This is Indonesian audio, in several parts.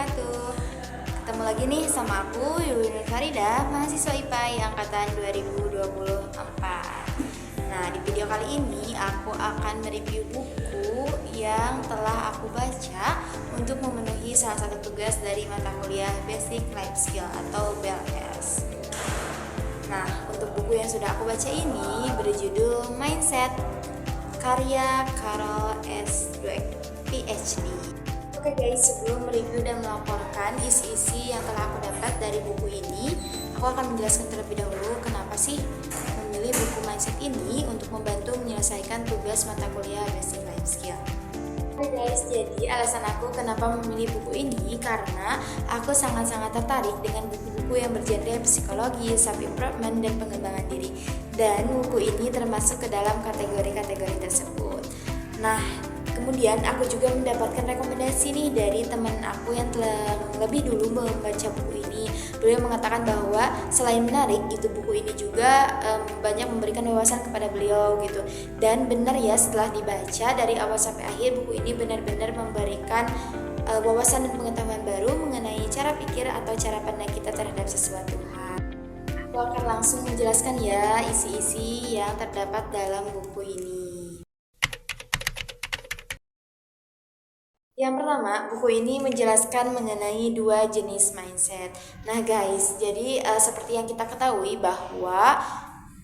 wabarakatuh. Ketemu lagi nih sama aku Yuni Farida, mahasiswa IPA angkatan 2024. Nah, di video kali ini aku akan mereview buku yang telah aku baca untuk memenuhi salah satu tugas dari mata kuliah Basic Life Skill atau BLS. Nah, untuk buku yang sudah aku baca ini berjudul Mindset karya Carol S. Dweck, PhD. Oke guys, sebelum mereview dan melaporkan isi-isi yang telah aku dapat dari buku ini, aku akan menjelaskan terlebih dahulu kenapa sih memilih buku Mindset ini untuk membantu menyelesaikan tugas mata kuliah Basic Life Skill. Oke guys, jadi alasan aku kenapa memilih buku ini karena aku sangat-sangat tertarik dengan buku-buku yang bergenre psikologi, self-improvement, dan pengembangan diri. Dan buku ini termasuk ke dalam kategori-kategori tersebut. Nah, kemudian aku juga mendapatkan rekomendasi nih dari teman aku yang telah lebih dulu membaca buku ini. Beliau mengatakan bahwa selain menarik, itu buku ini juga banyak memberikan wawasan kepada beliau gitu. Dan benar ya, setelah dibaca dari awal sampai akhir, buku ini benar-benar memberikan wawasan dan pengetahuan baru mengenai cara pikir atau cara pandang kita terhadap sesuatu hal. Aku akan langsung menjelaskan ya isi-isi yang terdapat dalam buku ini. Yang pertama, buku ini menjelaskan mengenai dua jenis mindset. Nah guys, jadi seperti yang kita ketahui bahwa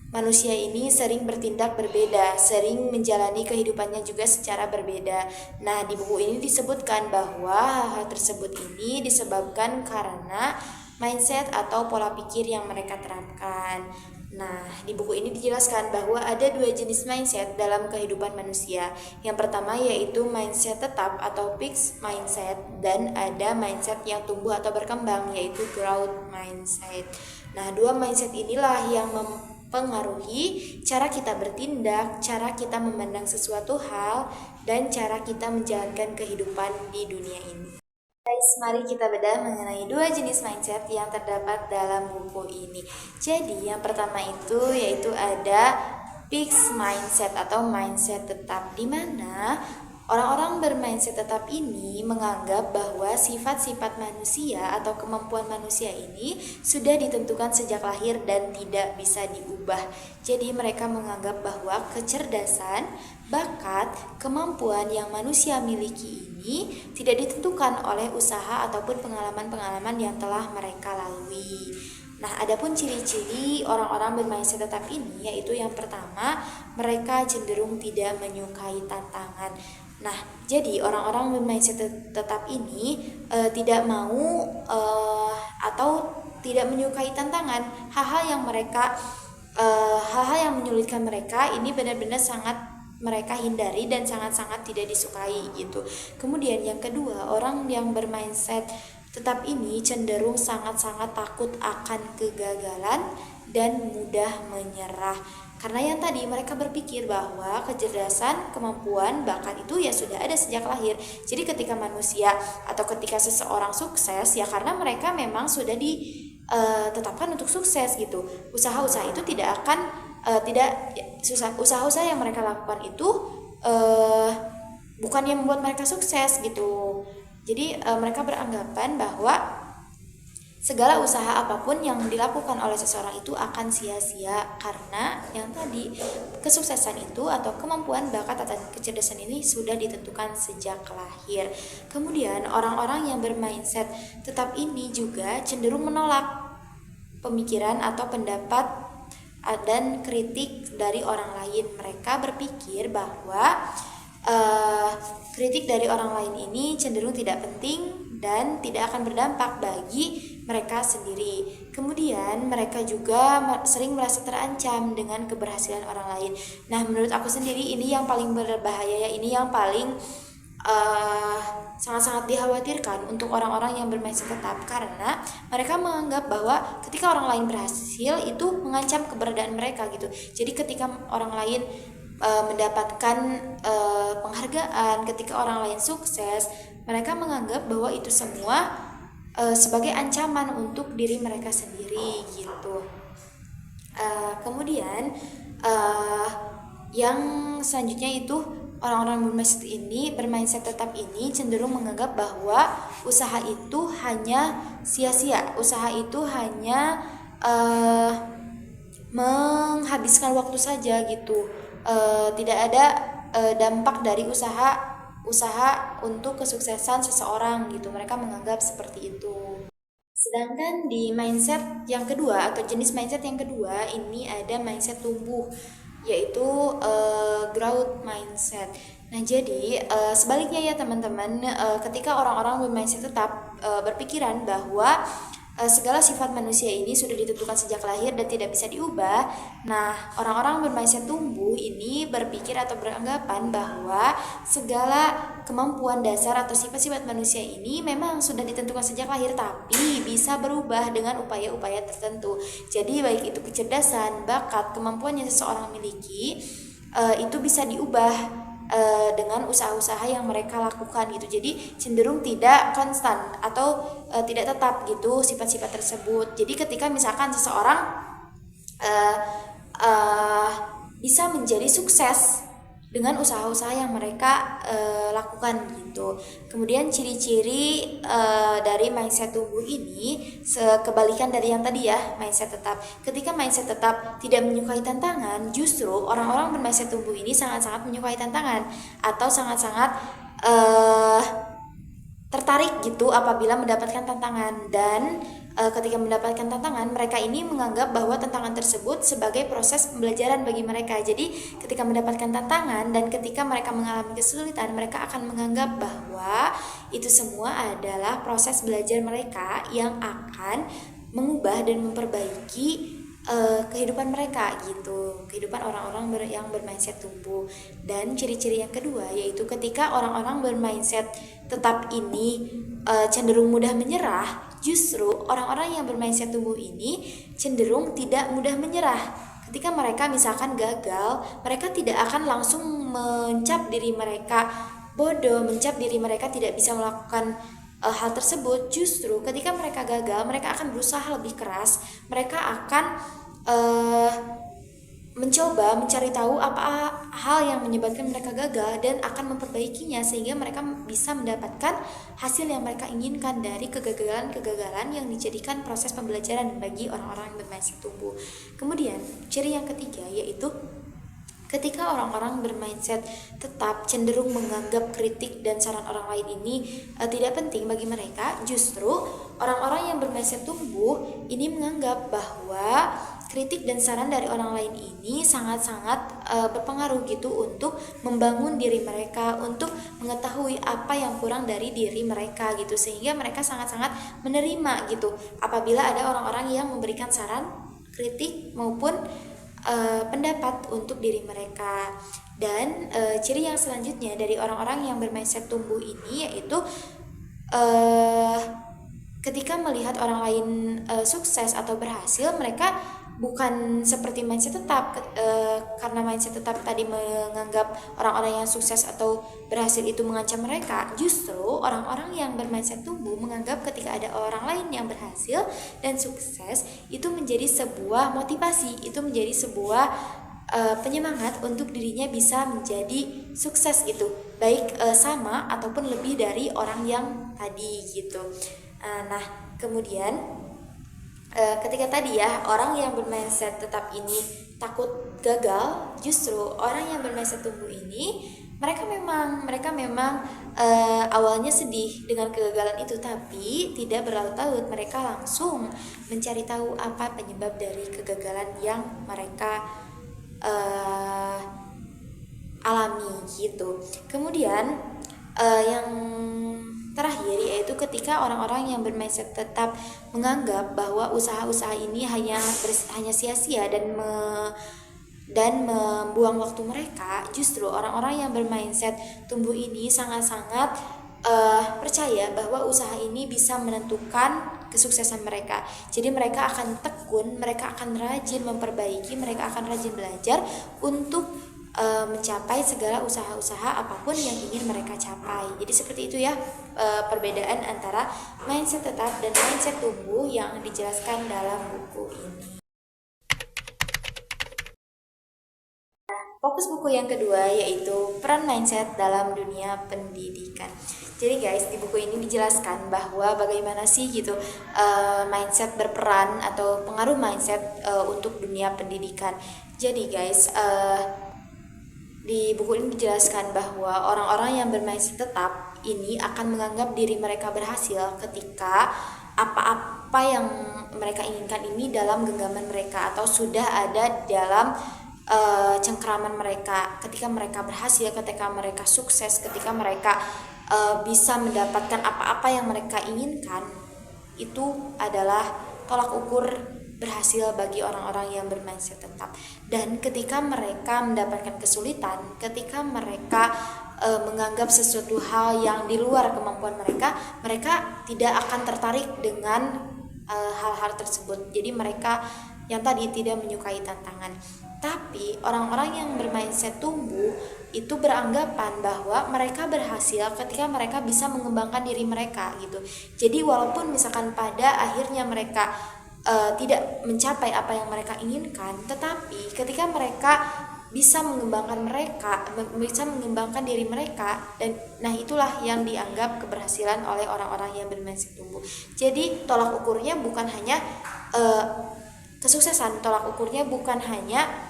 manusia ini sering bertindak berbeda, sering menjalani kehidupannya juga secara berbeda. Nah, di buku ini disebutkan bahwa hal-hal tersebut ini disebabkan karena mindset atau pola pikir yang mereka terapkan. Nah, di buku ini dijelaskan bahwa ada dua jenis mindset dalam kehidupan manusia. Yang pertama yaitu mindset tetap atau fixed mindset, dan ada mindset yang tumbuh atau berkembang yaitu growth mindset. Nah, dua mindset inilah yang mempengaruhi cara kita bertindak, cara kita memandang sesuatu hal, dan cara kita menjalankan kehidupan di dunia ini. Guys, mari kita bedah mengenai dua jenis mindset yang terdapat dalam buku ini. Jadi, yang pertama itu yaitu ada fixed mindset atau mindset tetap, di mana orang-orang bermindset tetap ini menganggap bahwa sifat-sifat manusia atau kemampuan manusia ini sudah ditentukan sejak lahir dan tidak bisa diubah. Jadi mereka menganggap bahwa kecerdasan, bakat, kemampuan yang manusia miliki ini tidak ditentukan oleh usaha ataupun pengalaman-pengalaman yang telah mereka lalui. Nah, adapun ciri-ciri orang-orang bermindset tetap ini yaitu yang pertama, mereka cenderung tidak menyukai tantangan. Nah, jadi orang-orang bermindset tetap ini tidak mau atau tidak menyukai tantangan. Hal-hal yang menyulitkan mereka ini benar-benar sangat mereka hindari dan sangat-sangat tidak disukai gitu. Kemudian yang kedua, orang yang bermindset tetap ini cenderung sangat-sangat takut akan kegagalan dan mudah menyerah. Karena yang tadi mereka berpikir bahwa kecerdasan, kemampuan, bakat itu ya sudah ada sejak lahir. Jadi ketika manusia atau ketika seseorang sukses ya karena mereka memang sudah ditetapkan untuk sukses gitu. Usaha-usaha itu tidak akan usaha-usaha yang mereka lakukan itu bukan yang membuat mereka sukses gitu. Jadi mereka beranggapan bahwa segala usaha apapun yang dilakukan oleh seseorang itu akan sia-sia karena yang tadi kesuksesan itu atau kemampuan, bakat atau kecerdasan ini sudah ditentukan sejak lahir. Kemudian orang-orang yang bermindset tetap ini juga cenderung menolak pemikiran atau pendapat dan kritik dari orang lain. Mereka berpikir bahwa kritik dari orang lain ini cenderung tidak penting dan tidak akan berdampak bagi mereka sendiri. Kemudian mereka juga sering merasa terancam dengan keberhasilan orang lain. Nah, menurut aku sendiri ini yang paling berbahaya ya, ini yang paling sangat-sangat dikhawatirkan untuk orang-orang yang bermindset tetap, karena mereka menganggap bahwa ketika orang lain berhasil itu mengancam keberadaan mereka gitu. Jadi ketika orang lain mendapatkan penghargaan, ketika orang lain sukses, mereka menganggap bahwa itu semua sebagai ancaman untuk diri mereka sendiri gitu. Kemudian yang selanjutnya itu orang-orang bermindset tetap ini cenderung menganggap bahwa usaha itu hanya sia-sia, usaha itu hanya menghabiskan waktu saja gitu. Tidak ada dampak dari usaha untuk kesuksesan seseorang gitu. Mereka menganggap seperti itu. Sedangkan di mindset yang kedua atau jenis mindset yang kedua ini ada mindset tumbuh, yaitu growth mindset. Nah, jadi sebaliknya ya teman-teman, ketika orang-orang bermindset tetap berpikiran bahwa segala sifat manusia ini sudah ditentukan sejak lahir dan tidak bisa diubah. Nah, orang-orang bermindset tumbuh ini berpikir atau beranggapan bahwa segala kemampuan dasar atau sifat-sifat manusia ini memang sudah ditentukan sejak lahir, tapi bisa berubah dengan upaya-upaya tertentu. Jadi baik itu kecerdasan, bakat, kemampuan yang seseorang miliki itu bisa diubah dengan usaha-usaha yang mereka lakukan gitu. Jadi cenderung tidak konstan atau tidak tetap gitu sifat-sifat tersebut. Jadi ketika misalkan seseorang bisa menjadi sukses dengan usaha-usaha yang mereka lakukan gitu. Kemudian ciri-ciri dari mindset tumbuh ini kebalikan dari yang tadi ya, mindset tetap. Ketika mindset tetap tidak menyukai tantangan, justru orang-orang bermindset tumbuh ini sangat-sangat menyukai tantangan atau sangat-sangat tertarik gitu apabila mendapatkan tantangan. Dan ketika mendapatkan tantangan, mereka ini menganggap bahwa tantangan tersebut sebagai proses pembelajaran bagi mereka. Jadi ketika mendapatkan tantangan dan ketika mereka mengalami kesulitan, mereka akan menganggap bahwa itu semua adalah proses belajar mereka yang akan mengubah dan memperbaiki kehidupan mereka gitu, kehidupan orang-orang yang bermindset tumbuh. Dan ciri-ciri yang kedua yaitu ketika orang-orang bermindset tetap ini cenderung mudah menyerah, justru orang-orang yang bermindset tumbuh ini cenderung tidak mudah menyerah. Ketika mereka misalkan gagal, mereka tidak akan langsung mencap diri mereka bodoh, mencap diri mereka tidak bisa melakukan hal tersebut. Justru ketika mereka gagal, mereka akan berusaha lebih keras, mereka akan mencoba mencari tahu apa hal yang menyebabkan mereka gagal dan akan memperbaikinya sehingga mereka bisa mendapatkan hasil yang mereka inginkan dari kegagalan-kegagalan yang dijadikan proses pembelajaran bagi orang-orang yang bermindset tumbuh. Kemudian ciri yang ketiga yaitu ketika orang-orang bermindset tetap cenderung menganggap kritik dan saran orang lain ini tidak penting bagi mereka, justru orang-orang yang bermindset tumbuh ini menganggap bahwa kritik dan saran dari orang lain ini sangat-sangat berpengaruh gitu untuk membangun diri mereka, untuk mengetahui apa yang kurang dari diri mereka gitu, sehingga mereka sangat-sangat menerima gitu apabila ada orang-orang yang memberikan saran, kritik maupun pendapat untuk diri mereka. Dan ciri yang selanjutnya dari orang-orang yang bermindset tumbuh ini yaitu ketika melihat orang lain sukses atau berhasil, mereka bukan seperti mindset tetap karena mindset tetap tadi menganggap orang-orang yang sukses atau berhasil itu mengancam mereka. Justru orang-orang yang bermindset tumbuh menganggap ketika ada orang lain yang berhasil dan sukses itu menjadi sebuah motivasi, itu menjadi sebuah penyemangat untuk dirinya bisa menjadi sukses gitu, baik sama ataupun lebih dari orang yang tadi gitu. Nah, kemudian ketika tadi ya orang yang bermindset tetap ini takut gagal, justru orang yang bermindset tumbuh ini mereka memang awalnya sedih dengan kegagalan itu, tapi tidak berlarut-larut. Mereka langsung mencari tahu apa penyebab dari kegagalan yang mereka alami gitu. Kemudian yang terakhir yaitu ketika orang-orang yang bermindset tetap menganggap bahwa usaha-usaha ini hanya sia-sia dan membuang waktu mereka, justru orang-orang yang bermindset tumbuh ini sangat-sangat percaya bahwa usaha ini bisa menentukan kesuksesan mereka. Jadi mereka akan tekun, mereka akan rajin memperbaiki, mereka akan rajin belajar untuk mencapai segala usaha-usaha apapun yang ingin mereka capai. Jadi seperti itu ya perbedaan antara mindset tetap dan mindset tumbuh yang dijelaskan dalam buku ini. Fokus buku yang kedua yaitu peran mindset dalam dunia pendidikan. Jadi guys, di buku ini dijelaskan bahwa bagaimana sih gitu mindset berperan atau pengaruh mindset untuk dunia pendidikan. Jadi guys, di buku ini dijelaskan bahwa orang-orang yang bermindset tetap ini akan menganggap diri mereka berhasil ketika apa-apa yang mereka inginkan ini dalam genggaman mereka atau sudah ada dalam cengkeraman mereka. Ketika mereka berhasil, ketika mereka sukses, ketika mereka bisa mendapatkan apa-apa yang mereka inginkan, itu adalah tolak ukur berhasil bagi orang-orang yang bermindset tetap. Dan ketika mereka mendapatkan kesulitan, ketika mereka menganggap sesuatu hal yang di luar kemampuan mereka, mereka tidak akan tertarik dengan hal-hal tersebut. Jadi mereka yang tadi tidak menyukai tantangan. Tapi orang-orang yang bermindset tumbuh itu beranggapan bahwa mereka berhasil ketika mereka bisa mengembangkan diri mereka gitu. Jadi walaupun misalkan pada akhirnya mereka tidak mencapai apa yang mereka inginkan, tetapi ketika mereka bisa mengembangkan diri mereka, dan nah itulah yang dianggap keberhasilan oleh orang-orang yang bermindset tumbuh. Jadi tolak ukurnya bukan hanya kesuksesan, tolak ukurnya bukan hanya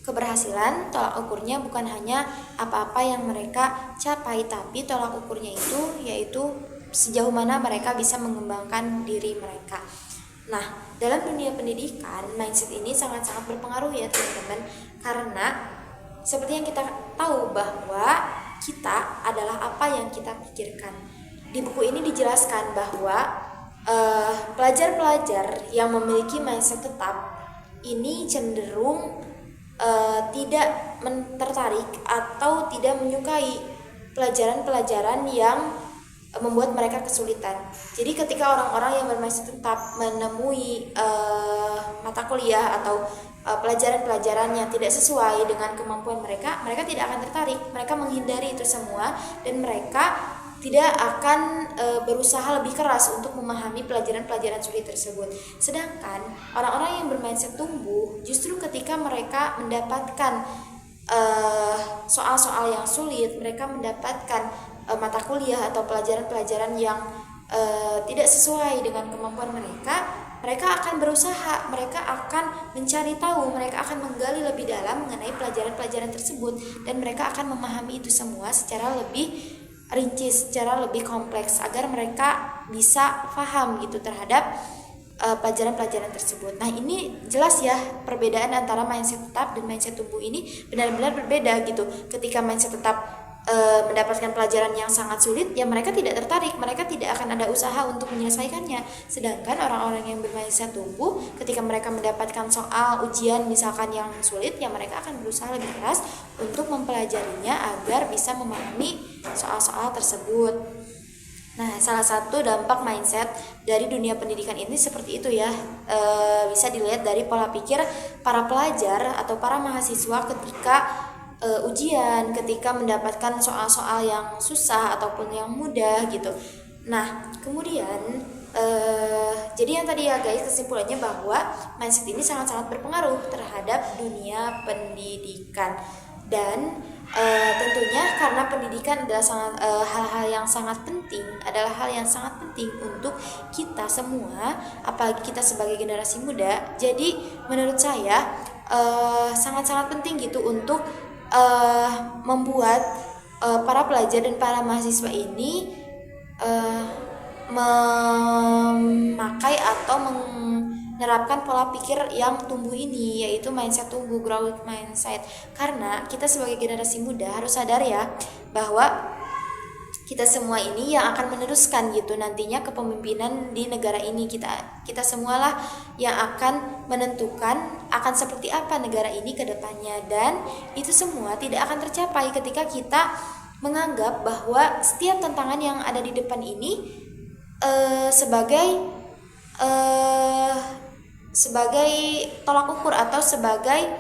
keberhasilan, tolak ukurnya bukan hanya apa-apa yang mereka capai, tapi tolak ukurnya itu yaitu sejauh mana mereka bisa mengembangkan diri mereka. Nah, dalam dunia pendidikan, mindset ini sangat-sangat berpengaruh ya teman-teman, karena seperti yang kita tahu bahwa kita adalah apa yang kita pikirkan. Di buku ini dijelaskan bahwa pelajar-pelajar yang memiliki mindset tetap ini cenderung tidak tertarik atau tidak menyukai pelajaran-pelajaran yang membuat mereka kesulitan. Jadi ketika orang-orang yang bermindset tetap menemui mata kuliah atau pelajaran-pelajaran yang tidak sesuai dengan kemampuan mereka, mereka tidak akan tertarik, mereka menghindari itu semua, dan mereka tidak akan berusaha lebih keras untuk memahami pelajaran-pelajaran sulit tersebut. Sedangkan orang-orang yang bermindset tumbuh, justru ketika mereka mendapatkan soal-soal yang sulit, mereka mendapatkan mata kuliah atau pelajaran-pelajaran yang tidak sesuai dengan kemampuan mereka, mereka akan berusaha, mereka akan mencari tahu, mereka akan menggali lebih dalam mengenai pelajaran-pelajaran tersebut, dan mereka akan memahami itu semua secara lebih rinci, secara lebih kompleks, agar mereka bisa paham gitu terhadap pelajaran-pelajaran tersebut. Nah, ini jelas ya perbedaan antara mindset tetap dan mindset tumbuh ini benar-benar berbeda gitu. Ketika mindset tetap mendapatkan pelajaran yang sangat sulit, ya mereka tidak tertarik, mereka tidak akan ada usaha untuk menyelesaikannya. Sedangkan orang-orang yang bermindset tumbuh, ketika mereka mendapatkan soal ujian misalkan yang sulit, ya mereka akan berusaha lebih keras untuk mempelajarinya agar bisa memahami soal-soal tersebut. Nah, salah satu dampak mindset dari dunia pendidikan ini seperti itu ya, bisa dilihat dari pola pikir para pelajar atau para mahasiswa ketika ujian, ketika mendapatkan soal-soal yang susah ataupun yang mudah gitu. Nah, kemudian jadi yang tadi ya guys, kesimpulannya bahwa mindset ini sangat-sangat berpengaruh terhadap dunia pendidikan. Dan tentunya karena pendidikan adalah hal-hal yang sangat penting, adalah hal yang sangat penting untuk kita semua, apalagi kita sebagai generasi muda. Jadi menurut saya sangat-sangat penting gitu untuk membuat para pelajar dan para mahasiswa ini memakai atau menerapkan pola pikir yang tumbuh ini, yaitu mindset tumbuh, growth mindset. Karena kita sebagai generasi muda harus sadar ya bahwa kita semua ini yang akan meneruskan gitu nantinya kepemimpinan di negara ini. Kita semualah yang akan menentukan akan seperti apa negara ini ke depannya, dan itu semua tidak akan tercapai ketika kita menganggap bahwa setiap tantangan yang ada di depan ini sebagai tolak ukur atau sebagai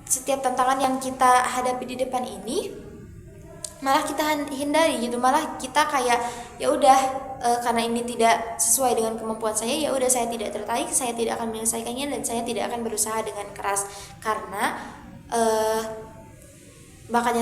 setiap tantangan yang kita hadapi di depan ini malah kita hindari gitu, malah kita kayak ya udah karena ini tidak sesuai dengan kemampuan saya, ya udah saya tidak tertarik, saya tidak akan menyelesaikannya dan saya tidak akan berusaha dengan keras karena bakat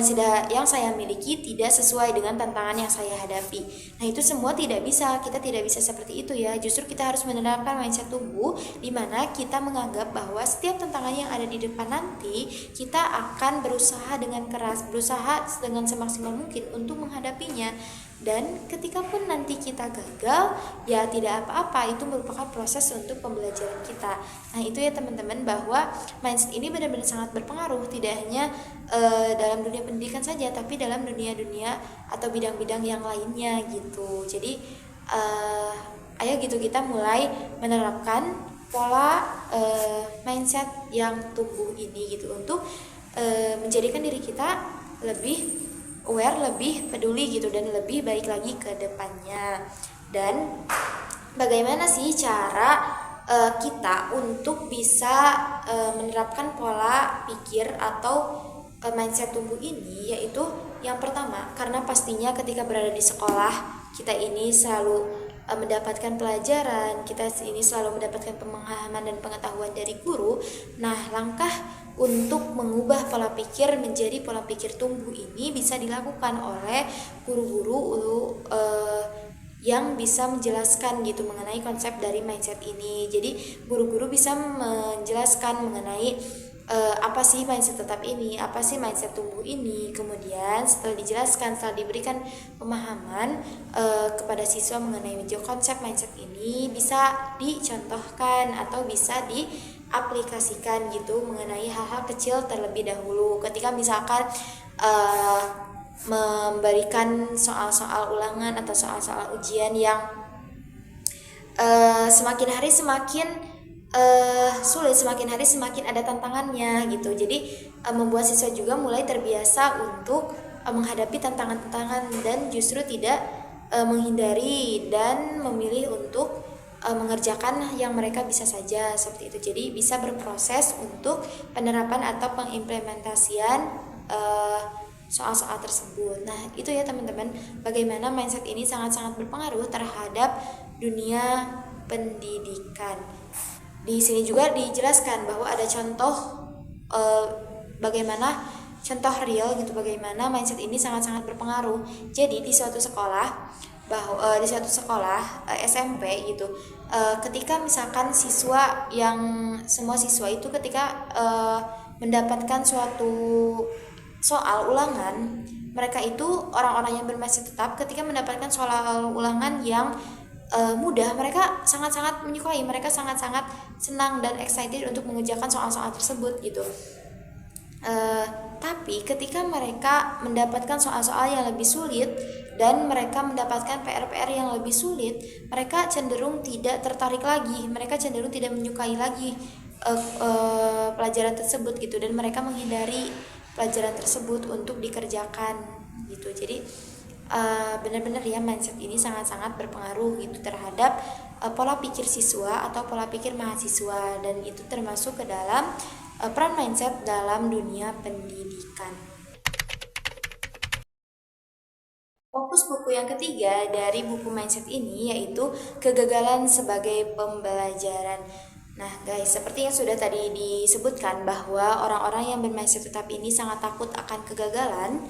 yang saya miliki tidak sesuai dengan tantangan yang saya hadapi. Nah, itu semua tidak bisa, kita tidak bisa seperti itu ya. Justru kita harus menerapkan mindset tubuh di mana kita menganggap bahwa setiap tantangan yang ada di depan nanti kita akan berusaha dengan keras, berusaha dengan semaksimal mungkin untuk menghadapinya. Dan ketika pun nanti kita gagal, ya tidak apa-apa, itu merupakan proses untuk pembelajaran kita. Nah, itu ya teman-teman, bahwa mindset ini benar-benar sangat berpengaruh, tidak hanya dalam dunia pendidikan saja, tapi dalam dunia-dunia atau bidang-bidang yang lainnya gitu. Jadi ayo gitu kita mulai menerapkan pola mindset yang tumbuh ini gitu untuk menjadikan diri kita lebih aware, lebih peduli gitu, dan lebih baik lagi ke depannya. Dan bagaimana sih cara kita untuk bisa menerapkan pola pikir atau mindset tumbuh ini? Yaitu yang pertama, karena pastinya ketika berada di sekolah kita ini selalu mendapatkan pelajaran, kita ini selalu mendapatkan pemahaman dan pengetahuan dari guru. Nah, langkah untuk mengubah pola pikir menjadi pola pikir tumbuh ini bisa dilakukan oleh guru-guru yang bisa menjelaskan gitu mengenai konsep dari mindset ini. Jadi guru-guru bisa menjelaskan mengenai apa sih mindset tetap ini, apa sih mindset tumbuh ini. Kemudian setelah dijelaskan, setelah diberikan pemahaman kepada siswa mengenai konsep mindset ini, bisa dicontohkan atau bisa diaplikasikan gitu mengenai hal-hal kecil terlebih dahulu. Ketika misalkan memberikan soal-soal ulangan atau soal-soal ujian yang semakin hari semakin sulit, semakin hari semakin ada tantangannya gitu. Jadi membuat siswa juga mulai terbiasa untuk menghadapi tantangan-tantangan dan justru tidak menghindari dan memilih untuk mengerjakan yang mereka bisa saja seperti itu. Jadi bisa berproses untuk penerapan atau pengimplementasian soal-soal tersebut. Nah, itu ya teman-teman, bagaimana mindset ini sangat-sangat berpengaruh terhadap dunia pendidikan. Di sini juga dijelaskan bahwa ada contoh bagaimana contoh real gitu, bagaimana mindset ini sangat-sangat berpengaruh. Jadi di suatu sekolah SMP gitu, ketika misalkan semua siswa itu ketika mendapatkan suatu soal ulangan, mereka itu orang-orang yang bermindset tetap ketika mendapatkan soal ulangan yang mudah, mereka sangat-sangat menyukai, mereka sangat-sangat senang dan excited untuk mengerjakan soal-soal tersebut gitu. Tapi ketika mereka mendapatkan soal-soal yang lebih sulit dan mereka mendapatkan PR-PR yang lebih sulit, mereka cenderung tidak tertarik lagi, mereka cenderung tidak menyukai lagi pelajaran tersebut gitu, dan mereka menghindari pelajaran tersebut untuk dikerjakan gitu. Jadi benar-benar ya, mindset ini sangat-sangat berpengaruh gitu terhadap pola pikir siswa atau pola pikir mahasiswa, dan itu termasuk ke dalam peran mindset dalam dunia pendidikan. Fokus buku yang ketiga dari buku mindset ini yaitu kegagalan sebagai pembelajaran. Nah guys, seperti yang sudah tadi disebutkan bahwa orang-orang yang bermindset tetap ini sangat takut akan kegagalan,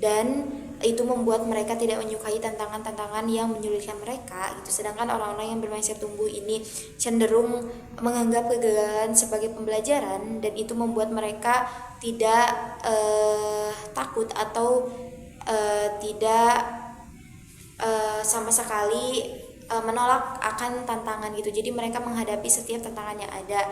dan itu membuat mereka tidak menyukai tantangan-tantangan yang menyulitkan mereka gitu. Sedangkan orang-orang yang bermindset tumbuh ini cenderung menganggap kegagalan sebagai pembelajaran, dan itu membuat mereka tidak takut atau tidak sama sekali menolak akan tantangan gitu. Jadi mereka menghadapi setiap tantangan yang ada,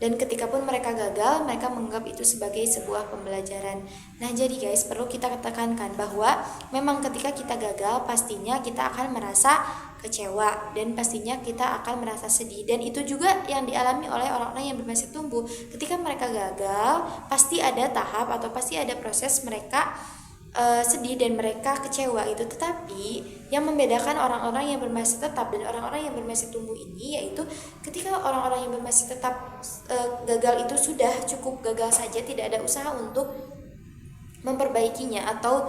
dan ketika pun mereka gagal, mereka menganggap itu sebagai sebuah pembelajaran. Nah jadi guys, perlu kita tekankan bahwa memang ketika kita gagal, pastinya kita akan merasa kecewa, dan pastinya kita akan merasa sedih, dan itu juga yang dialami oleh orang-orang yang bermindset tumbuh. Ketika mereka gagal, pasti ada tahap atau pasti ada proses mereka sedih dan mereka kecewa itu. Tetapi yang membedakan orang-orang yang bermindset tetap dan orang-orang yang bermindset tumbuh ini yaitu ketika orang-orang yang bermindset tetap gagal itu sudah cukup gagal saja, tidak ada usaha untuk memperbaikinya atau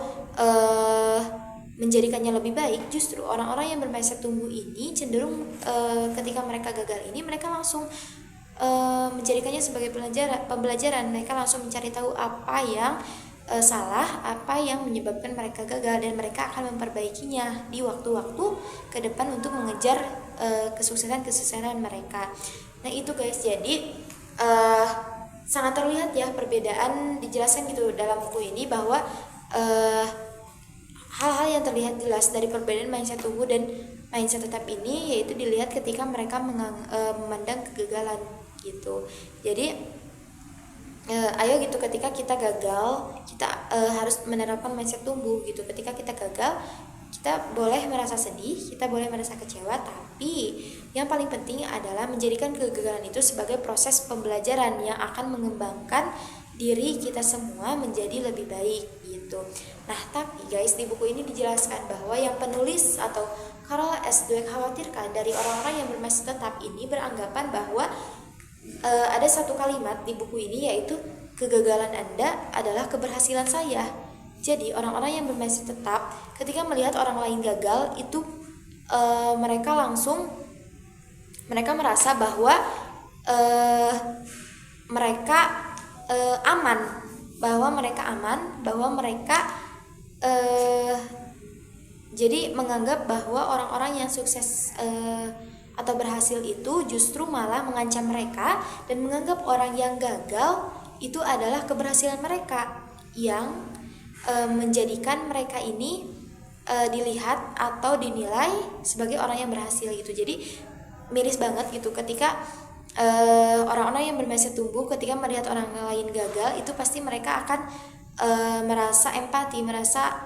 menjadikannya lebih baik, justru orang-orang yang bermindset tumbuh ini cenderung ketika mereka gagal ini mereka langsung menjadikannya sebagai pembelajaran. Mereka langsung mencari tahu apa yang salah, apa yang menyebabkan mereka gagal, dan mereka akan memperbaikinya di waktu-waktu ke depan untuk mengejar kesuksesan mereka. Nah itu guys, jadi sangat terlihat ya perbedaan, dijelaskan gitu dalam buku ini bahwa hal-hal yang terlihat jelas dari perbedaan mindset tumbuh dan mindset tetap ini yaitu dilihat ketika mereka memandang kegagalan gitu. Jadi ayo gitu, ketika kita gagal kita harus menerapkan mindset tumbuh gitu. Ketika kita gagal kita boleh merasa sedih, kita boleh merasa kecewa, tapi yang paling penting adalah menjadikan kegagalan itu sebagai proses pembelajaran yang akan mengembangkan diri kita semua menjadi lebih baik gitu. Nah tapi guys, di buku ini dijelaskan bahwa yang penulis atau Carol S. Dweck khawatirkan dari orang-orang yang bermindset tetap ini beranggapan bahwa ada satu kalimat di buku ini, yaitu kegagalan Anda adalah keberhasilan saya. Jadi orang-orang yang bermindset tetap ketika melihat orang lain gagal itu mereka merasa bahwa mereka aman, bahwa mereka jadi menganggap bahwa orang-orang yang sukses atau berhasil itu justru malah mengancam mereka dan menganggap orang yang gagal itu adalah keberhasilan mereka, yang menjadikan mereka ini dilihat atau dinilai sebagai orang yang berhasil gitu. Jadi miris banget gitu ketika orang-orang yang bermindset tumbuh ketika melihat orang lain gagal itu pasti mereka akan merasa empati, merasa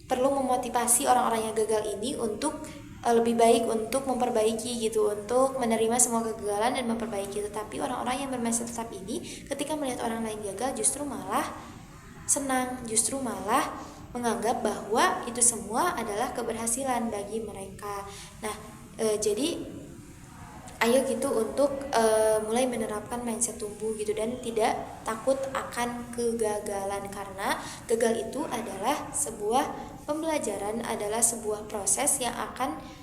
perlu memotivasi orang-orang yang gagal ini untuk lebih baik, untuk memperbaiki gitu, untuk menerima semua kegagalan dan memperbaiki. Tetapi orang-orang yang bermindset tetap ini ketika melihat orang lain gagal justru malah senang, justru malah menganggap bahwa itu semua adalah keberhasilan bagi mereka. Nah jadi ayo gitu untuk mulai menerapkan mindset tumbuh gitu, dan tidak takut akan kegagalan, karena gagal itu adalah sebuah pembelajaran, adalah sebuah proses yang akan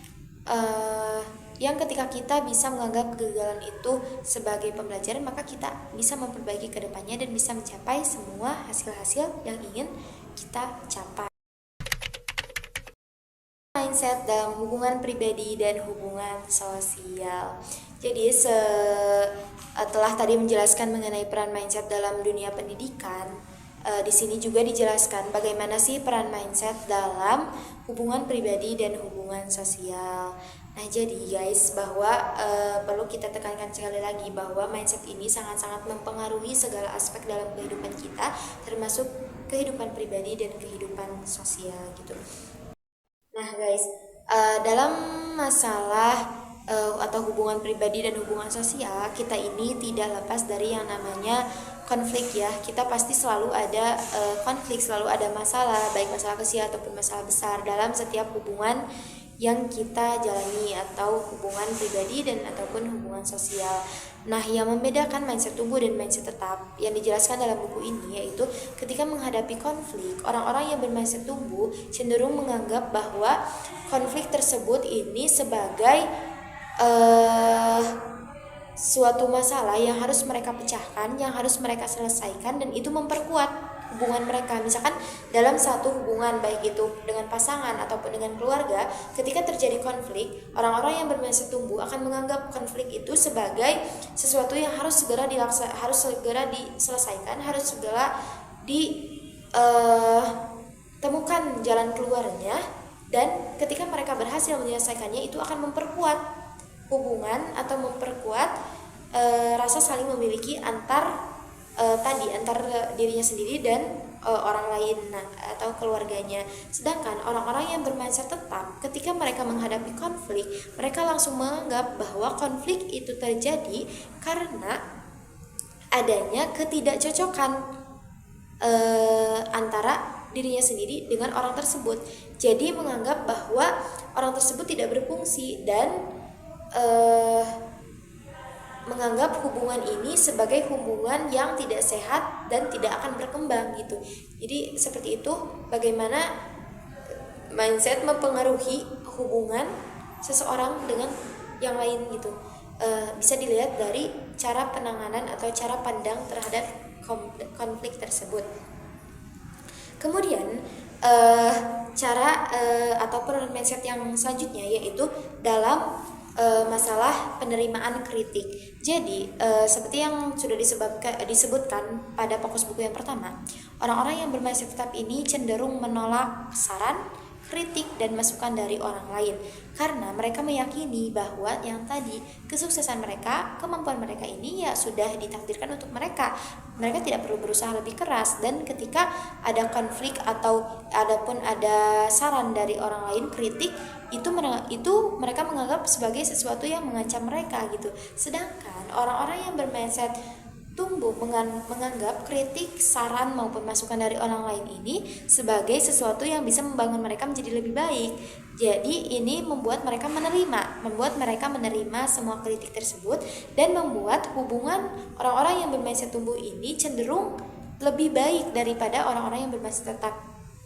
yang ketika kita bisa menganggap kegagalan itu sebagai pembelajaran, maka kita bisa memperbaiki ke depannya dan bisa mencapai semua hasil-hasil yang ingin kita capai. Mindset dalam hubungan pribadi dan hubungan sosial. Jadi setelah tadi menjelaskan mengenai peran mindset dalam dunia pendidikan, di sini juga dijelaskan bagaimana sih peran mindset dalam hubungan pribadi dan hubungan sosial. Nah jadi guys, bahwa perlu kita tekankan sekali lagi bahwa mindset ini sangat-sangat mempengaruhi segala aspek dalam kehidupan kita, termasuk kehidupan pribadi dan kehidupan sosial gitu. Nah guys, dalam masalah atau hubungan pribadi dan hubungan sosial, kita ini tidak lepas dari yang namanya konflik ya. Kita pasti selalu ada konflik, selalu ada masalah, baik masalah kecil ataupun masalah besar dalam setiap hubungan yang kita jalani, atau hubungan pribadi dan ataupun hubungan sosial. Nah, yang membedakan mindset tumbuh dan mindset tetap yang dijelaskan dalam buku ini yaitu ketika menghadapi konflik, orang-orang yang bermindset tumbuh cenderung menganggap bahwa konflik tersebut ini sebagai suatu masalah yang harus mereka pecahkan, yang harus mereka selesaikan, dan itu memperkuat hubungan mereka. Misalkan dalam satu hubungan, baik itu dengan pasangan ataupun dengan keluarga, ketika terjadi konflik, orang-orang yang bermindset tumbuh akan menganggap konflik itu sebagai sesuatu yang harus segera diselesaikan, harus segera ditemukan jalan keluarnya, dan ketika mereka berhasil menyelesaikannya itu akan memperkuat hubungan atau memperkuat rasa saling memiliki antar dirinya sendiri dan orang lain atau keluarganya. Sedangkan orang-orang yang bermindset tetap, ketika mereka menghadapi konflik, mereka langsung menganggap bahwa konflik itu terjadi karena adanya ketidakcocokan antara dirinya sendiri dengan orang tersebut. Jadi menganggap bahwa orang tersebut tidak berfungsi dan menganggap hubungan ini sebagai hubungan yang tidak sehat dan tidak akan berkembang gitu. Jadi seperti itu bagaimana mindset mempengaruhi hubungan seseorang dengan yang lain gitu. Bisa dilihat dari cara penanganan atau cara pandang terhadap konflik tersebut. Kemudian cara ataupun mindset yang selanjutnya yaitu dalam masalah penerimaan kritik. Jadi seperti yang sudah disebutkan pada fokus buku yang pertama, orang-orang yang bermindset tetap ini cenderung menolak saran, kritik, dan masukan dari orang lain karena mereka meyakini bahwa yang tadi kesuksesan mereka, kemampuan mereka ini ya sudah ditakdirkan untuk mereka. Mereka tidak perlu berusaha lebih keras, dan ketika ada konflik atau ada saran dari orang lain, kritik, itu mereka menganggap sebagai sesuatu yang mengancam mereka gitu. Sedangkan orang-orang yang bermindset tumbuh menganggap kritik, saran maupun masukan dari orang lain ini sebagai sesuatu yang bisa membangun mereka menjadi lebih baik. Jadi ini membuat mereka menerima semua kritik tersebut dan membuat hubungan orang-orang yang bermindset tumbuh ini cenderung lebih baik daripada orang-orang yang bermindset tetap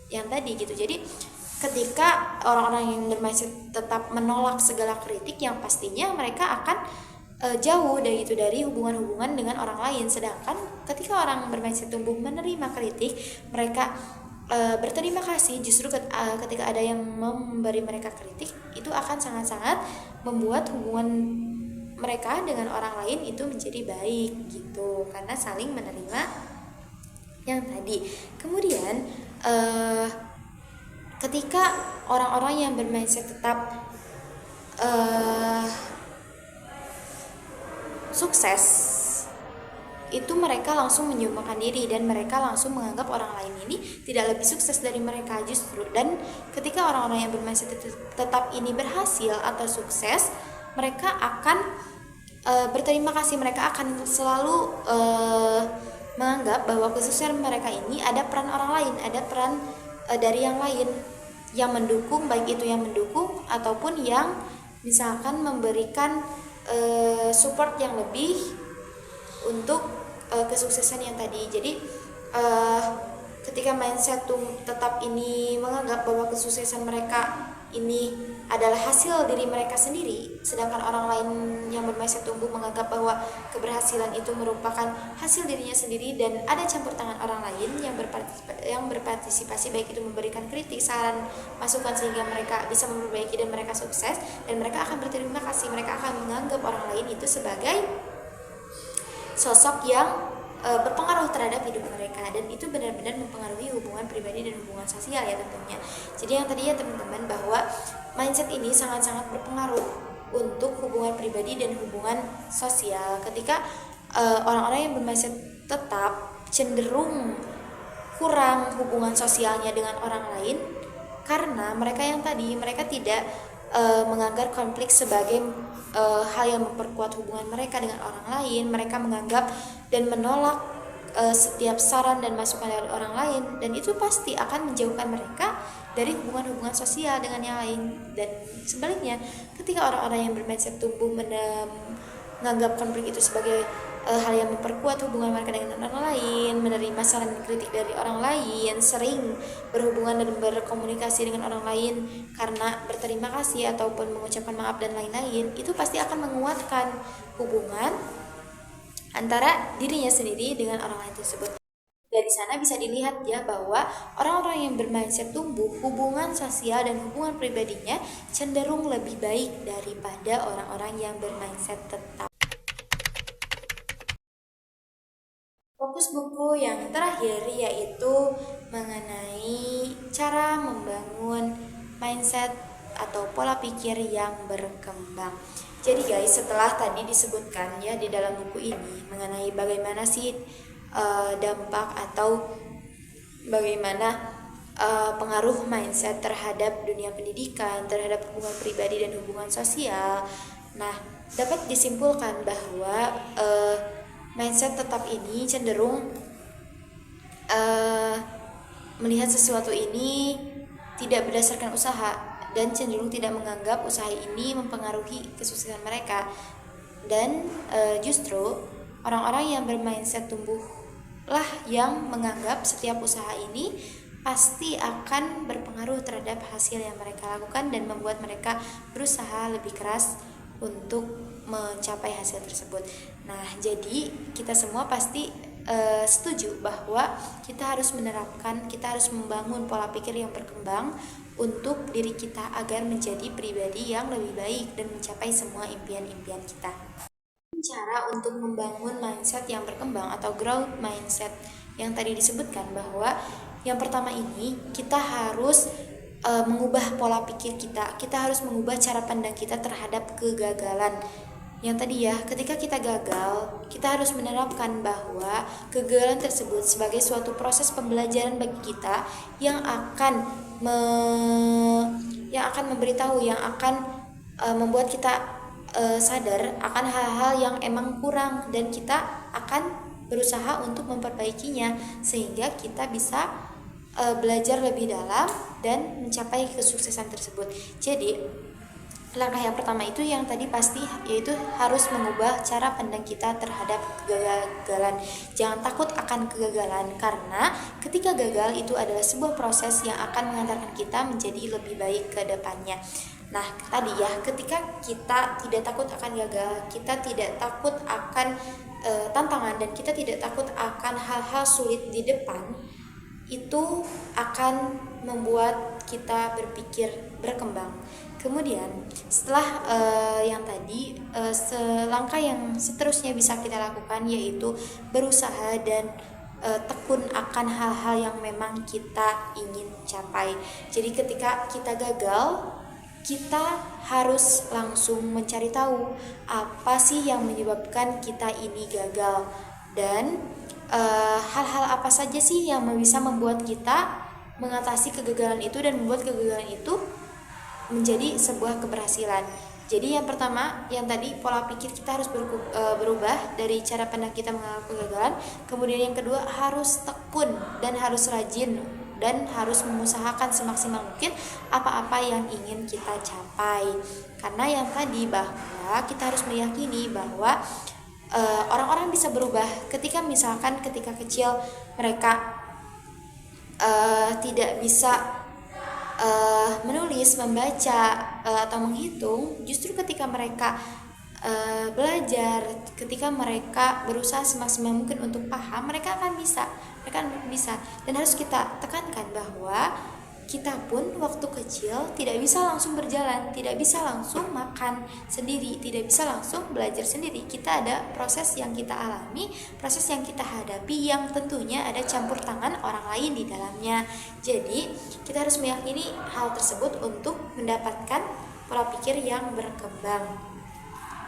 yang tadi gitu. Jadi ketika orang-orang yang bermindset tetap menolak segala kritik, yang pastinya mereka akan jauh dari hubungan-hubungan dengan orang lain. Sedangkan ketika orang bermindset tumbuh menerima kritik, mereka berterima kasih. Justru ketika ada yang memberi mereka kritik, itu akan sangat-sangat membuat hubungan mereka dengan orang lain itu menjadi baik gitu, karena saling menerima yang tadi. Kemudian ketika orang-orang yang bermindset tetap sukses, itu mereka langsung menyumbangkan diri dan mereka langsung menganggap orang lain ini tidak lebih sukses dari mereka justru. Dan ketika orang-orang yang bermindset tetap ini berhasil atau sukses, mereka akan berterima kasih. Mereka akan selalu menganggap bahwa kesuksesan mereka ini ada peran orang lain, ada peran dari yang lain yang mendukung, baik itu yang mendukung ataupun yang misalkan memberikan support yang lebih untuk kesuksesan yang tadi. Jadi ketika mindset tetap ini menganggap bahwa kesuksesan mereka ini adalah hasil diri mereka sendiri, sedangkan orang lain yang bermindset tumbuh menganggap bahwa keberhasilan itu merupakan hasil dirinya sendiri dan ada campur tangan orang lain yang berpartisipasi, baik itu memberikan kritik, saran, masukan sehingga mereka bisa memperbaiki dan mereka sukses, dan mereka akan berterima kasih. Mereka akan menganggap orang lain itu sebagai sosok yang berpengaruh terhadap hidup mereka, dan itu benar-benar mempengaruhi hubungan pribadi dan hubungan sosial ya tentunya. Jadi yang tadi ya teman-teman, bahwa mindset ini sangat-sangat berpengaruh untuk hubungan pribadi dan hubungan sosial. Ketika orang-orang yang bermindset tetap cenderung kurang hubungan sosialnya dengan orang lain karena mereka tidak menganggap konflik sebagai hal yang memperkuat hubungan mereka dengan orang lain. Mereka menganggap dan menolak setiap saran dan masukan dari orang lain, dan itu pasti akan menjauhkan mereka dari hubungan-hubungan sosial dengan yang lain. Dan sebaliknya, ketika orang-orang yang bermindset tumbuh menganggap konflik itu sebagai hal yang memperkuat hubungan mereka dengan orang lain, menerima saran dan kritik dari orang lain, sering berhubungan dan berkomunikasi dengan orang lain karena berterima kasih ataupun mengucapkan maaf dan lain-lain, itu pasti akan menguatkan hubungan antara dirinya sendiri dengan orang lain tersebut. Dari sana bisa dilihat ya bahwa orang-orang yang bermindset tumbuh, hubungan sosial dan hubungan pribadinya cenderung lebih baik daripada orang-orang yang bermindset tetap. Fokus buku yang terakhir yaitu mengenai cara membangun mindset atau pola pikir yang berkembang. Jadi guys, setelah tadi disebutkan ya di dalam buku ini mengenai bagaimana sih dampak atau bagaimana pengaruh mindset terhadap dunia pendidikan, terhadap hubungan pribadi dan hubungan sosial. Nah, dapat disimpulkan bahwa mindset tetap ini cenderung melihat sesuatu ini tidak berdasarkan usaha dan cenderung tidak menganggap usaha ini mempengaruhi kesuksesan mereka. Dan justru orang-orang yang bermindset tumbuhlah yang menganggap setiap usaha ini pasti akan berpengaruh terhadap hasil yang mereka lakukan dan membuat mereka berusaha lebih keras untuk mencapai hasil tersebut. Nah, jadi kita semua pasti setuju bahwa kita harus menerapkan, kita harus membangun pola pikir yang berkembang untuk diri kita agar menjadi pribadi yang lebih baik dan mencapai semua impian-impian kita. Cara untuk membangun mindset yang berkembang atau growth mindset yang tadi disebutkan, bahwa yang pertama ini kita harus mengubah pola pikir kita. Kita harus mengubah cara pandang kita terhadap kegagalan. Yang tadi ya, ketika kita gagal, kita harus menerapkan bahwa kegagalan tersebut sebagai suatu proses pembelajaran bagi kita yang akan memberitahu, yang akan membuat kita sadar akan hal-hal yang emang kurang, dan kita akan berusaha untuk memperbaikinya sehingga kita bisa belajar lebih dalam dan mencapai kesuksesan tersebut. Jadi langkah yang pertama itu yang tadi pasti, yaitu harus mengubah cara pandang kita terhadap kegagalan. Jangan takut akan kegagalan, karena ketika gagal itu adalah sebuah proses yang akan mengantarkan kita menjadi lebih baik ke depannya. Nah, tadi ya, ketika kita tidak takut akan gagal, kita tidak takut akan tantangan, dan kita tidak takut akan hal-hal sulit di depan, itu akan membuat kita berpikir berkembang. Kemudian setelah yang tadi, selangkah yang seterusnya bisa kita lakukan yaitu berusaha dan tekun akan hal-hal yang memang kita ingin capai. Jadi ketika kita gagal, kita harus langsung mencari tahu apa sih yang menyebabkan kita ini gagal, dan hal-hal apa saja sih yang bisa membuat kita mengatasi kegagalan itu dan membuat kegagalan itu menjadi sebuah keberhasilan. Jadi yang pertama, yang tadi, pola pikir kita harus berubah dari cara pandang kita menghadapi kegagalan. Kemudian yang kedua, harus tekun dan harus rajin dan harus mengusahakan semaksimal mungkin apa-apa yang ingin kita capai. Karena yang tadi, bahwa kita harus meyakini bahwa orang-orang bisa berubah ketika misalkan ketika kecil mereka tidak bisa menulis, membaca, atau menghitung. Justru ketika mereka belajar, ketika mereka berusaha semaksimal mungkin untuk paham, mereka akan bisa. Dan harus kita tekankan bahwa kita pun waktu kecil tidak bisa langsung berjalan, tidak bisa langsung makan sendiri, tidak bisa langsung belajar sendiri. Kita ada proses yang kita alami, proses yang kita hadapi, yang tentunya ada campur tangan orang lain di dalamnya. Jadi kita harus meyakini hal tersebut untuk mendapatkan pola pikir yang berkembang.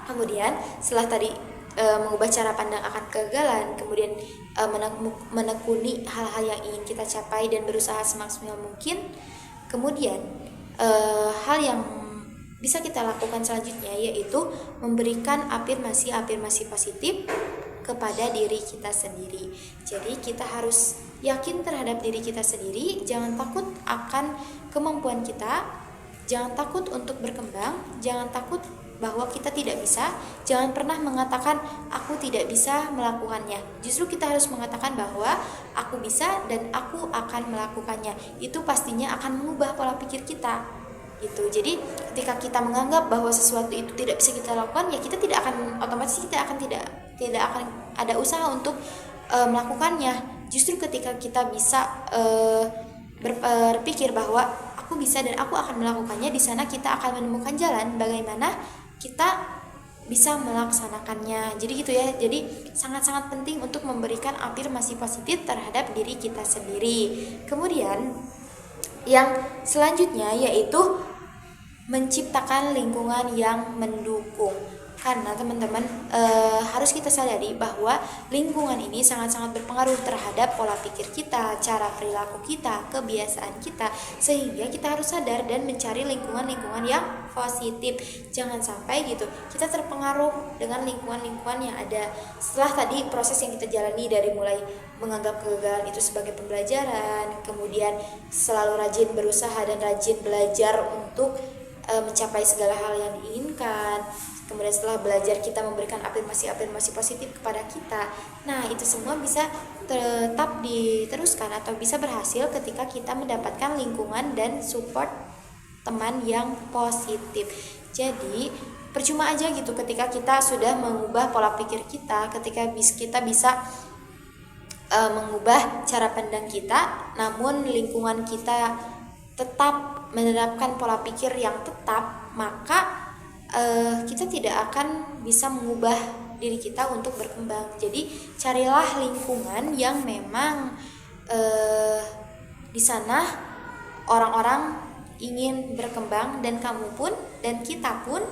Kemudian setelah tadi mengubah cara pandang akan kegagalan, kemudian menekuni hal-hal yang ingin kita capai dan berusaha semaksimal mungkin. Kemudian hal yang bisa kita lakukan selanjutnya yaitu memberikan afirmasi positif kepada diri kita sendiri. Jadi kita harus yakin terhadap diri kita sendiri, jangan takut akan kemampuan kita, jangan takut untuk berkembang, jangan takut bahwa kita tidak bisa. Jangan pernah mengatakan aku tidak bisa melakukannya. Justru kita harus mengatakan bahwa aku bisa dan aku akan melakukannya. Itu pastinya akan mengubah pola pikir kita. Gitu. Jadi ketika kita menganggap bahwa sesuatu itu tidak bisa kita lakukan, ya kita tidak akan otomatis tidak akan ada usaha untuk melakukannya. Justru ketika kita bisa berpikir bahwa aku bisa dan aku akan melakukannya, di sana kita akan menemukan jalan bagaimana kita bisa melaksanakannya. Jadi gitu ya. Jadi sangat-sangat penting untuk memberikan afirmasi positif terhadap diri kita sendiri. Kemudian yang selanjutnya yaitu menciptakan lingkungan yang mendukung. Karena teman-teman harus kita sadari bahwa lingkungan ini sangat-sangat berpengaruh terhadap pola pikir kita, cara perilaku kita, kebiasaan kita, sehingga kita harus sadar dan mencari lingkungan-lingkungan yang positif. Jangan sampai gitu kita terpengaruh dengan lingkungan-lingkungan yang ada. Setelah tadi proses yang kita jalani dari mulai menganggap kegagalan itu sebagai pembelajaran, kemudian selalu rajin berusaha dan rajin belajar untuk mencapai segala hal yang diinginkan. Kemudian setelah belajar kita memberikan afirmasi positif kepada kita. Nah, itu semua bisa tetap diteruskan atau bisa berhasil ketika kita mendapatkan lingkungan dan support teman yang positif. Jadi percuma aja gitu ketika kita sudah mengubah pola pikir kita, ketika kita bisa mengubah cara pandang kita, namun lingkungan kita tetap menerapkan pola pikir yang tetap, maka kita tidak akan bisa mengubah diri kita untuk berkembang. Jadi carilah lingkungan yang memang di sana orang-orang ingin berkembang, dan kamu pun dan kita pun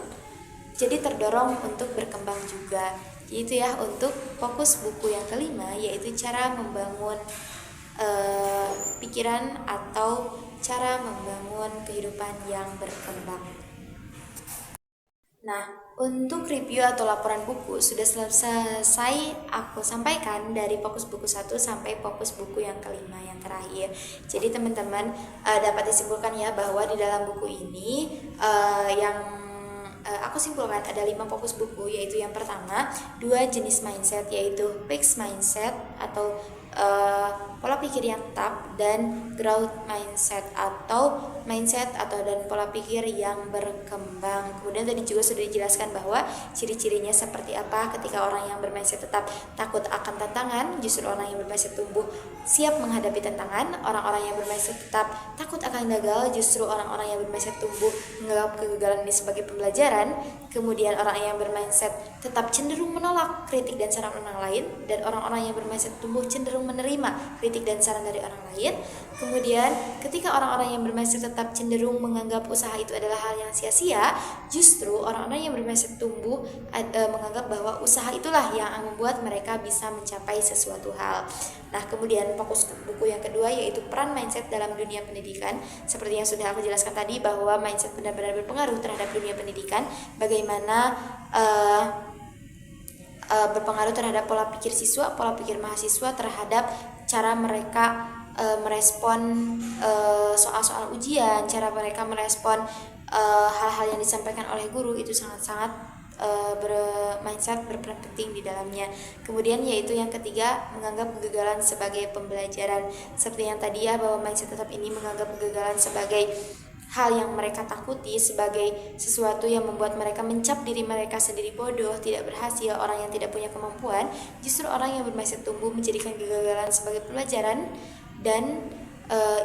jadi terdorong untuk berkembang juga. Itu ya untuk fokus buku yang kelima, yaitu cara membangun pikiran atau cara membangun kehidupan yang berkembang. Nah, untuk review atau laporan buku sudah selesai aku sampaikan dari fokus buku 1 sampai fokus buku yang kelima yang terakhir. Jadi teman-teman dapat disimpulkan ya bahwa di dalam buku ini yang aku simpulkan ada 5 fokus buku, yaitu yang pertama 2 jenis mindset, yaitu fixed mindset atau pola pikir yang tetap, dan growth mindset atau mindset atau dan pola pikir yang berkembang. Kemudian tadi juga sudah dijelaskan bahwa ciri-cirinya seperti apa ketika orang yang bermindset tetap takut akan tantangan, justru orang yang bermindset tumbuh siap menghadapi tantangan. Orang-orang yang bermindset tetap takut akan gagal, justru orang-orang yang bermindset tumbuh menganggap kegagalan ini sebagai pembelajaran. Kemudian orang yang bermindset tetap cenderung menolak kritik dan saran orang lain, dan orang-orang yang bermindset tumbuh cenderung menerima kritik dan saran dari orang lain. Kemudian ketika orang-orang yang bermindset tetap cenderung menganggap usaha itu adalah hal yang sia-sia, justru orang-orang yang bermindset tumbuh menganggap bahwa usaha itulah yang membuat mereka bisa mencapai sesuatu hal. Nah, kemudian fokus buku yang kedua yaitu peran mindset dalam dunia pendidikan. Seperti yang sudah aku jelaskan tadi bahwa mindset benar-benar berpengaruh terhadap dunia pendidikan, bagaimana berpengaruh terhadap pola pikir siswa, pola pikir mahasiswa, terhadap cara mereka merespon soal-soal ujian, cara mereka merespon hal-hal yang disampaikan oleh guru. Itu sangat-sangat mindset berperan penting di dalamnya. Kemudian yaitu yang ketiga, menganggap kegagalan sebagai pembelajaran. Seperti yang tadi ya, bahwa mindset tetap ini menganggap kegagalan sebagai hal yang mereka takuti, sebagai sesuatu yang membuat mereka mencap diri mereka sendiri bodoh, tidak berhasil, orang yang tidak punya kemampuan. Justru orang yang bermindset tumbuh menjadikan kegagalan sebagai pelajaran, dan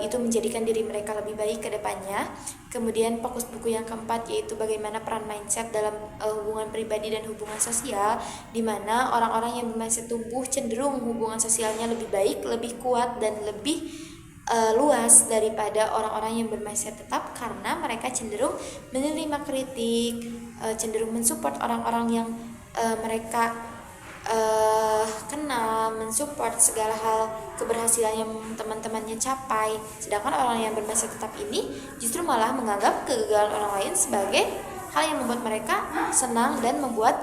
itu menjadikan diri mereka lebih baik ke depannya. Kemudian fokus buku yang keempat yaitu bagaimana peran mindset dalam hubungan pribadi dan hubungan sosial, di mana orang-orang yang bermindset tumbuh cenderung hubungan sosialnya lebih baik, lebih kuat, dan lebih luas daripada orang-orang yang bermindset tetap, karena mereka cenderung menerima kritik, cenderung mensupport orang-orang yang mereka kenal, mensupport segala hal keberhasilan yang teman-temannya capai. Sedangkan orang yang bermindset tetap ini justru malah menganggap kegagalan orang lain sebagai hal yang membuat mereka senang, dan membuat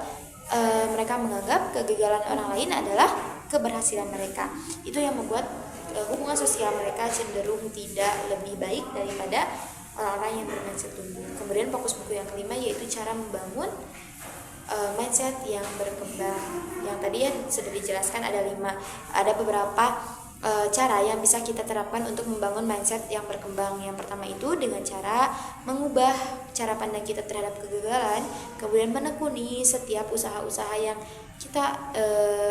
mereka menganggap kegagalan orang lain adalah keberhasilan mereka. Itu yang membuat hubungan sosial mereka cenderung tidak lebih baik daripada orang-orang yang bermindset tumbuh. Kemudian fokus buku yang kelima yaitu cara membangun mindset yang berkembang. Yang tadi ya sudah dijelaskan ada 5. Ada beberapa cara yang bisa kita terapkan untuk membangun mindset yang berkembang. Yang pertama itu dengan cara mengubah cara pandang kita terhadap kegagalan, kemudian menekuni setiap usaha-usaha yang kita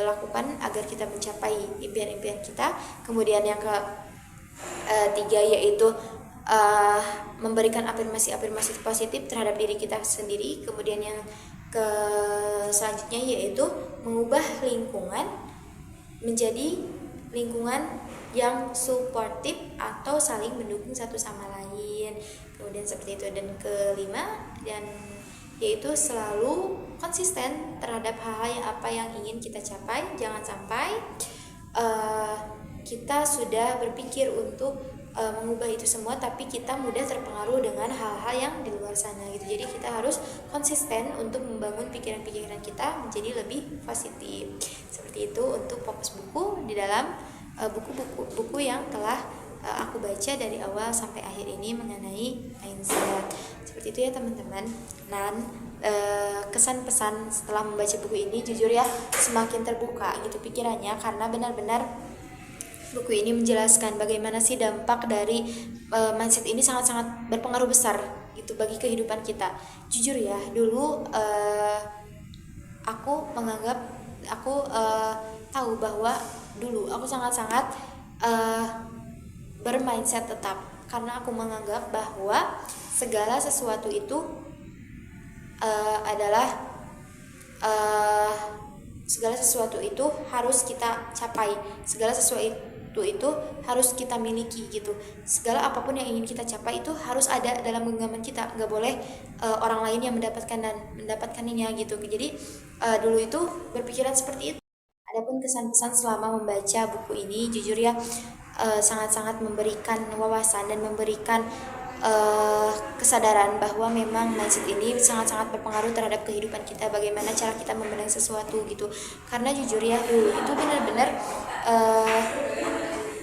lakukan agar kita mencapai impian-impian kita. Kemudian yang ketiga yaitu memberikan afirmasi positif terhadap diri kita sendiri. Kemudian yang selanjutnya yaitu mengubah lingkungan menjadi lingkungan yang suportif atau saling mendukung satu sama lain. Kemudian seperti itu. Dan kelima, dan yaitu selalu konsisten terhadap hal-hal yang apa yang ingin kita capai. Jangan sampai kita sudah berpikir untuk mengubah itu semua, tapi kita mudah terpengaruh dengan hal-hal yang di luar sana gitu. Jadi kita harus konsisten untuk membangun pikiran-pikiran kita menjadi lebih positif. Seperti itu untuk fokus buku di dalam buku-buku yang telah aku baca dari awal sampai akhir ini mengenai mindset. Seperti itu ya teman-teman. Dan kesan pesan setelah membaca buku ini jujur ya semakin terbuka gitu pikirannya, karena benar-benar buku ini menjelaskan bagaimana sih dampak dari mindset ini sangat-sangat berpengaruh besar gitu bagi kehidupan kita. Jujur ya, dulu aku tahu bahwa dulu aku sangat-sangat bermindset tetap, karena aku menganggap bahwa segala sesuatu itu segala sesuatu itu harus kita capai, segala sesuatu itu harus kita miliki gitu. Segala apapun yang ingin kita capai itu harus ada dalam genggaman kita, nggak boleh orang lain yang mendapatkannya gitu. Jadi dulu itu berpikiran seperti itu. Adapun kesan-pesan selama membaca buku ini jujur ya sangat-sangat memberikan wawasan dan memberikan kesadaran bahwa memang mindset ini sangat-sangat berpengaruh terhadap kehidupan kita, bagaimana cara kita memandang sesuatu gitu. Karena jujur ya dulu itu benar-benar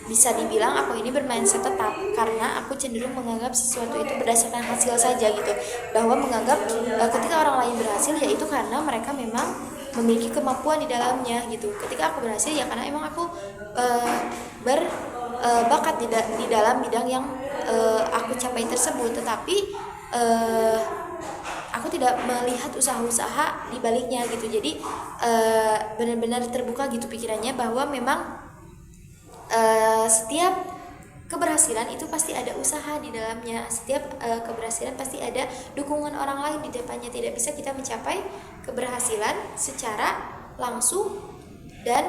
bisa dibilang aku ini bermindset tetap, karena aku cenderung menganggap sesuatu itu berdasarkan hasil saja gitu, bahwa menganggap ketika orang lain berhasil yaitu karena mereka memang memiliki kemampuan di dalamnya gitu. Ketika aku berhasil ya karena emang aku berbakat di dalam bidang yang aku capai tersebut, tetapi aku tidak melihat usaha-usaha di baliknya gitu. Jadi benar-benar terbuka gitu pikirannya bahwa memang setiap keberhasilan itu pasti ada usaha di dalamnya. Setiap keberhasilan pasti ada dukungan orang lain di depannya. Tidak bisa kita mencapai keberhasilan secara langsung dan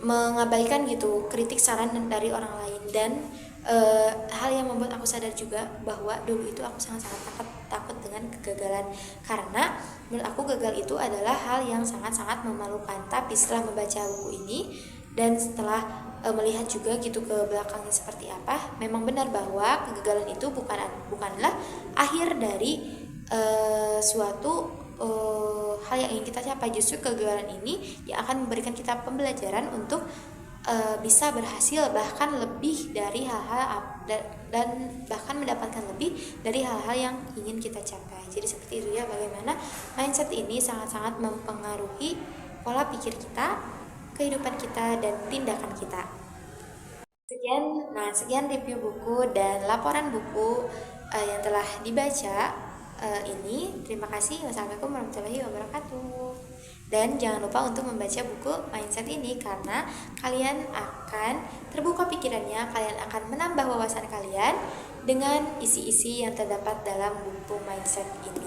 mengabaikan gitu kritik saran dari orang lain. Dan hal yang membuat aku sadar juga bahwa dulu itu aku sangat-sangat takut dengan kegagalan, karena menurut aku gagal itu adalah hal yang sangat-sangat memalukan. Tapi setelah membaca buku ini dan setelah melihat juga gitu ke belakangnya seperti apa, memang benar bahwa kegagalan itu bukanlah akhir dari suatu hal yang ingin kita capai. Justru kegagalan ini yang akan memberikan kita pembelajaran untuk bisa berhasil bahkan lebih dari hal-hal dan bahkan mendapatkan lebih dari hal-hal yang ingin kita capai. Jadi seperti itu ya, bagaimana mindset ini sangat-sangat mempengaruhi pola pikir kita, kehidupan kita, dan tindakan kita. Sekian review buku dan laporan buku yang telah dibaca ini. Terima kasih. Wassalamualaikum warahmatullahi wabarakatuh. Dan jangan lupa untuk membaca buku mindset ini, karena kalian akan terbuka pikirannya, kalian akan menambah wawasan kalian dengan isi-isi yang terdapat dalam buku mindset ini.